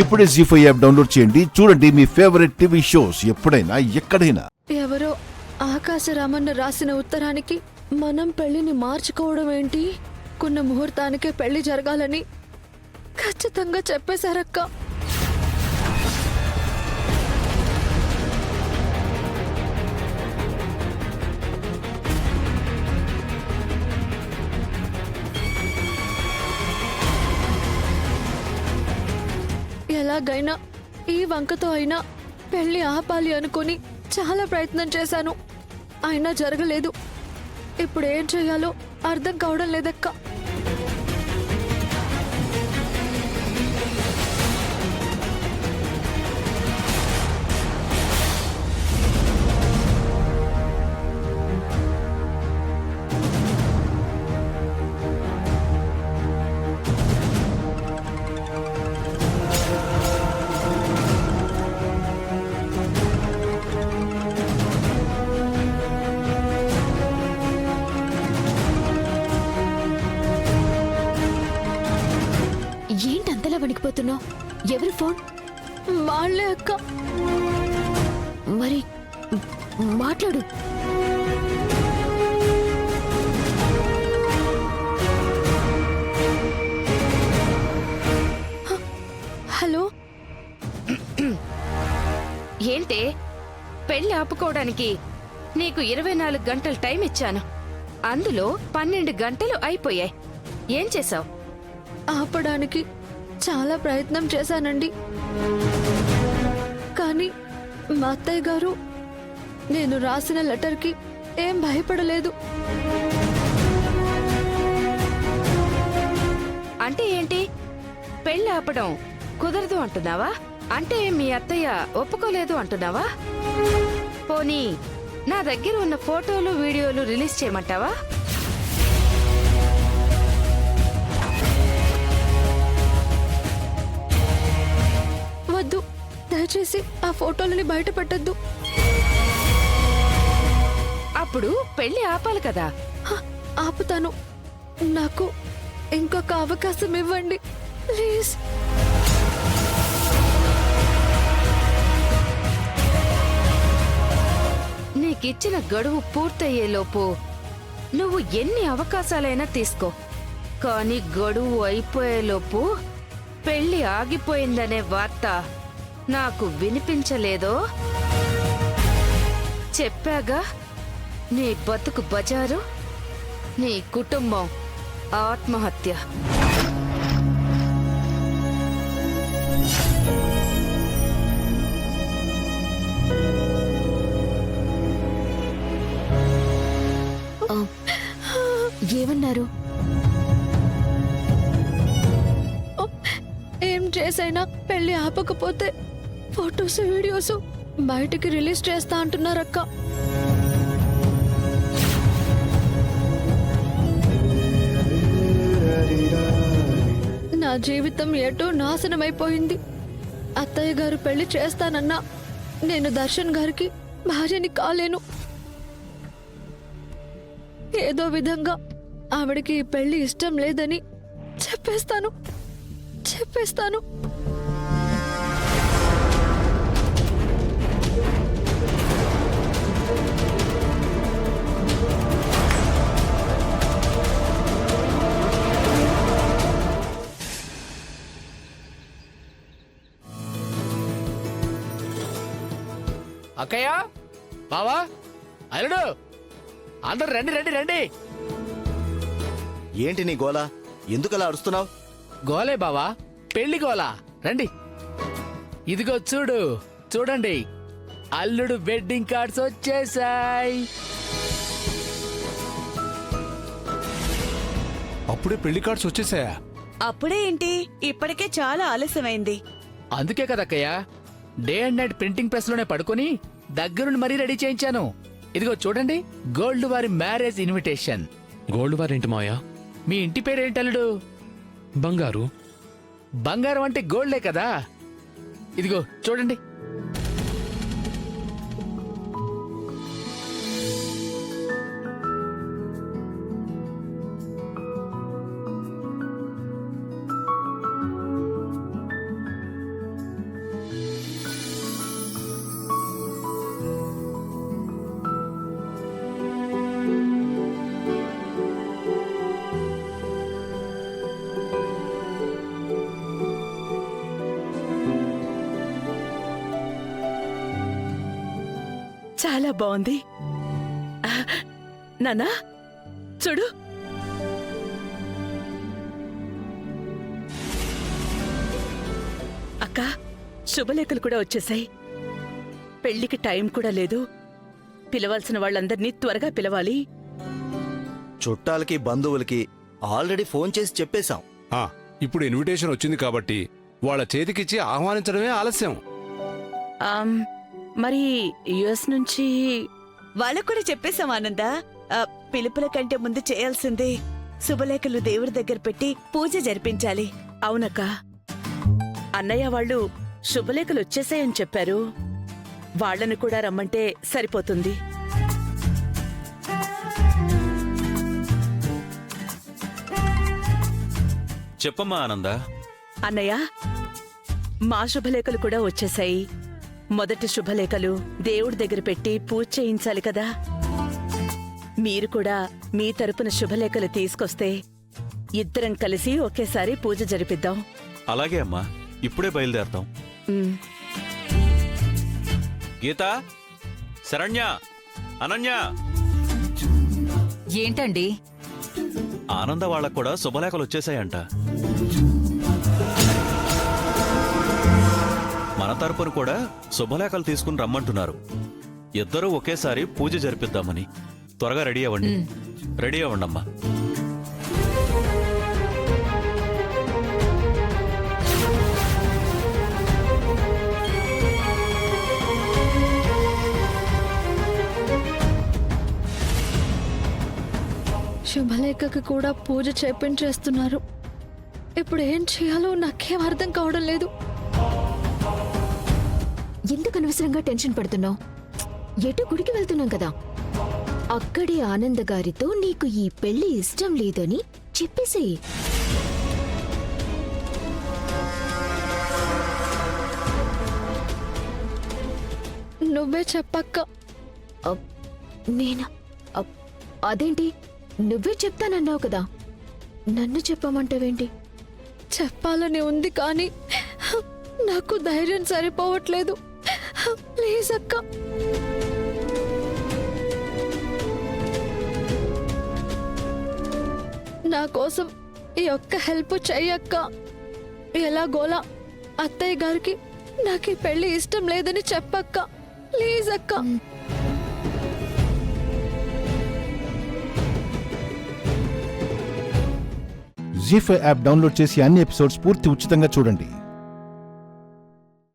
ఇప్పుడే జీ5 app download చేయండి. చూడండి మీ ఫేవరెట్ టీవీ షోస్ ఎప్పుడైనా ఎక్కడైనా. ఎవరో ఆకాశరామన్న రాసిన ఉత్తరానికి మనం పెళ్లిని మార్చుకోవడం ఏంటి? కొన్న ముహూర్తానికే పెళ్లి జరగాలని ఖచ్చితంగా చెప్పేశారక్క. ఎలాగైనా ఈ వంకతో అయినా పెళ్లి ఆపాలి అనుకుని చాలా ప్రయత్నం చేశాను. అయినా జరగలేదు. ఇప్పుడు ఏం చేయాలో అర్థం కావడం లేదక్క. ఏంటంతలా వణికిపోతున్నావు? ఎవరి ఫోన్? వాళ్ళే అక్క. మరి మాట్లాడు. హలో, ఏంటే పెళ్లి ఆపుకోవడానికి నీకు 24 గంటలు టైం ఇచ్చాను. అందులో 12 గంటలు అయిపోయాయి. ఏం చేసావు? ఆపడానికి చాలా ప్రయత్నం చేశానండి. కానీ మా అత్తయ్య గారు నేను రాసిన లెటర్కి ఏం భయపడలేదు. అంటే ఏంటి? పెళ్లి ఆపడం కుదరదు అంటున్నావా? అంటే మీ అత్తయ్య ఒప్పుకోలేదు అంటున్నావా? పోనీ నా దగ్గర ఉన్న ఫోటోలు వీడియోలు రిలీజ్ చేయమంటావా? వద్దు, దయచేసి ఆ ఫోటోలని బయట పెట్టద్దు. అప్పుడు పెళ్లి ఆపాలి కదా. ఆపుతాను. నాకు ఇంకొక అవకాశం ఇవ్వండి ప్లీజ్. నీకిచ్చిన గడువు పూర్తయ్యేలోపు నువ్వు ఎన్ని అవకాశాలైనా తీసుకో. కానీ గడువు అయిపోయేలోపు పెళ్లి ఆగిపోయిందనే వార్త నాకు వినిపించలేదో? చెప్పాగా, నీ బతుకు బజారు, నీ కుటుంబం ఆత్మహత్య. ఏమన్నారు? ఏం చేసైనా పెళ్లి ఆపకపోతే ఫోటోస్ వీడియోస్ బయటికి రిలీజ్ చేస్తా అంటున్నారక్క. నా జీవితం ఎటో నాశనమైపోయింది. అత్తయ్య గారు పెళ్లి చేస్తానన్నా నేను దర్శన్ గారికి భార్యని కాలేను. ఏదో విధంగా ఆవిడకి ఈ పెళ్లి ఇష్టం లేదని చెప్పేస్తాను. అక్కయ్య, బావా, అల్లుడు, అందరు రండి రండి రండి. ఏంటి నీ గోలా? ఎందుకలా అరుస్తున్నావు? గోలే బావా, పెళ్లి గోలా. రండి. ఇదిగో చూడండి, అల్లుడు వెడ్డింగ్ కార్డ్స్ వచ్చేసాయి. అప్పుడే పెళ్లి కార్డ్స్ వచ్చేసాయా? అప్పుడే ఏంటి, ఇప్పటికే చాలా ఆలస్యమైంది. అందుకే కదక్కయ్య, day and night printing press లోనే పడుకొని దగ్గరుండి మరీ రెడీ చేయించాను. ఇదిగో చూడండి, గోల్డ్ వారి మ్యారేజ్ ఇన్విటేషన్. గోల్డ్ వారేంటి మాయా? మీ ఇంటి పేరేంటి అల్లుడు? బంగారు. బంగారం అంటే గోల్డే కదా. ఇదిగో చూడండి. చాలా బాగుంది. నానా చూడు. అక్క, శుభలేఖలు కూడా వచ్చేసాయి. పెళ్లికి టైం కూడా లేదు. పిలవాల్సిన వాళ్ళందర్నీ త్వరగా పిలవాలి. చుట్టాలకి బంధువులకి ఆల్రెడీ ఫోన్ చేసి చెప్పేశాం. ఇప్పుడు ఇన్విటేషన్ వచ్చింది కాబట్టి వాళ్ళ చేతికిచ్చి ఆహ్వానించడమే ఆలస్యం. మరి యుఎస్ నుంచి వాళ్ళకు కూడా చెప్పేశాం ఆనంద. పిలుపుల కంటే ముందు చేయాల్సిందే శుభలేఖలు దేవుడి దగ్గర పెట్టి పూజ జరిపించాలి. అవునక్క, అన్నయ్య వాళ్ళు శుభలేఖలు వచ్చేసాయని చెప్పారు. వాళ్ళని కూడా రమ్మంటే సరిపోతుంది. చెప్పమ్మా ఆనంద. అన్నయ్య, మా శుభలేఖలు కూడా వచ్చేసాయి. మొదటి శుభలేఖలు దేవుడి దగ్గర పెట్టి పూజ చేయించాలి కదా. మీరు కూడా మీ తరపున శుభలేఖలు తీసుకొస్తే ఇద్దరం కలిసి ఒకేసారి పూజ జరిపిద్దాం. అలాగే అమ్మా, ఇప్పుడే బయలుదేరతాం. ఉమ్. గీత, శరణ్య, అనన్య. ఏంటండి? ఆనంద వాళ్ళకు కూడా శుభలేఖలు వచ్చేసాయంట. మన తరపున కూడా శుభలేఖలు తీసుకుని రమ్మంటున్నారు. ఇద్దరూ ఒకేసారి పూజ జరిపిద్దామని. త్వరగా రెడీ అవ్వండి. రెడీ అవ్వండమ్మా. శుభలేఖకి కూడా పూజ చేపించేస్తున్నారు. ఇప్పుడు ఏం చేయాలో నాకేం అర్థం కావడం లేదు. ఎందుకు అనవసరంగా టెన్షన్ పడుతున్నావు? ఎటు గుడికి వెళ్తున్నాం కదా. అక్కడి ఆనంద గారితో నీకు ఈ పెళ్లి ఇష్టం లేదని చెప్పేసేయి. నువ్వే చెప్పక్క. నేను అదేంటి, నువ్వే చెప్తానన్నావు కదా, నన్ను చెప్పమంటావేంటి? చెప్పాలని ఉంది కానీ నాకు ధైర్యం సరిపోవట్లేదు. ప్లీజ్ అక్క. నా కోసం ఈ ఒక్క హెల్ప్ చెయ్యక్క. ఎలాగోలా అత్తయ్య గారికి నాకు ఈ పెళ్లి ఇష్టం లేదని చెప్పక్క. ప్లీజ్ అక్క. జీ5 యాప్ డౌన్లోడ్ చేసి అన్ని ఎపిసోడ్స్ పూర్తి ఉచితంగా చూడండి.